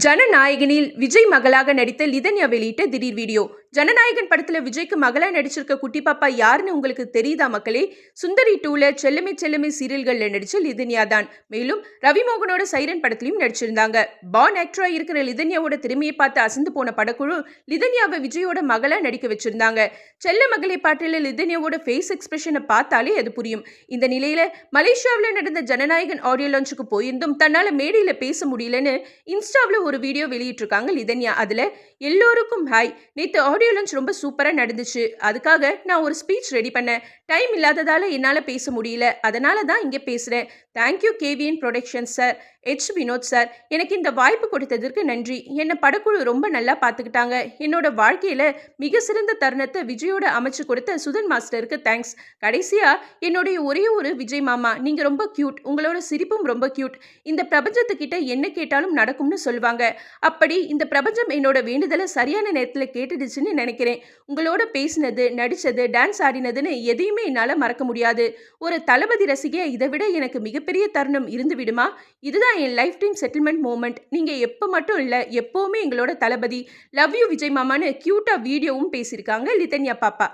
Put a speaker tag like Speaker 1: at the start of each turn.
Speaker 1: ஜனநாயகனில் விஜய் மகளாக நடித்த லிதன்யா வெளியிட்ட திடீர் வீடியோ. ஜனநாயகன் படத்துல விஜய்க்கு மகளா நடிச்சிருக்க குட்டி பாப்பா யாருன்னு உங்களுக்கு தெரியுதா மக்களே? சுந்தரி 2ல செல்லமே செல்லமே சீரியல்கள்ல நடிச்ச லிதன்யா தான். மேலும் ரவிமோகனோட சைரன் படத்திலையும் நடிச்சிருந்தாங்க. பார்ன் ஆக்டரா இருக்கிற லிதன்யாவோட திறமையை பார்த்து அசந்து போன படக்குழு லிதன்யாவை விஜயோட மகளா நடிக்க வச்சிருந்தாங்க. செல்ல மகளே பாட்டில லிதன்யாவோட ஃபேஸ் எக்ஸ்பிரஷனை பார்த்தாலே அது புரியும். இந்த நிலையில மலேசியாவில் நடந்த ஜனநாயகன் ஆடியோ லான்ச்சுக்கு போயிருந்தும் தன்னால மேடையில பேச முடியலன்னு இன்ஸ்டாவில் ஒரு வீடியோ வெளியிட்டிருக்காங்க லிதன்யா. அதுல எல்லோருக்கும் ஹாய், நேத்து ஆடியோ லான்ச் ரொம்ப சூப்பரா நடந்துச்சு. அதுக்காக நான் ஒரு ஸ்பீச் ரெடி பண்ணேன். டைம் இல்லாததால என்னால பேச முடியல. அதனால தான் இங்க பேசுறேன். Thank you KVN production sir, Vinod sir, எனக்கு இந்த வாய்ப்பு கொடுத்ததற்கு நன்றி. என்னை படக்குழு ரொம்ப நல்லா பார்த்துக்கிட்டாங்க. என்னோட வாழ்க்கையில மிக சிறந்த தருணத்தை விஜயோட அமைச்சு கொடுத்த சுதன் மாஸ்டருக்கு தேங்க்ஸ். கடைசியா என்னுடைய ஒரே ஒரு விஜய் மாமா, நீங்க ரொம்ப கியூட். உங்களோட சிரிப்பும் ரொம்ப கியூட். இந்த பிரபஞ்சத்துக்கிட்ட என்ன கேட்டாலும் நடக்கும்னு சொல்லுவாங்க. அப்படி இந்த பிரபஞ்சம் என்னோட வேண்டுதலை சரியான நேரத்தில் கேட்டுடுச்சுன்னு நினைக்கிறேன். உங்களோட பேசினது, நடிச்சது, டான்ஸ் ஆடினதுன்னு எதையுமே என்னால் மறக்க முடியாது. ஒரு தளபதி ரசிகையா இதை விட எனக்கு மிகப்பெரிய தருணம் இருந்து விடுமா? இதுதான் என் லைஃப் டைம் செட்டில்மெண்ட் மூமெண்ட். நீங்க எப்போ மட்டும் இல்லை, எப்போவுமே எங்களோட தளபதி. லவ் யூ விஜய் மாமான்னு கியூட்டா வீடியோவும் பேசியிருக்காங்க லிதன்யா பாப்பா.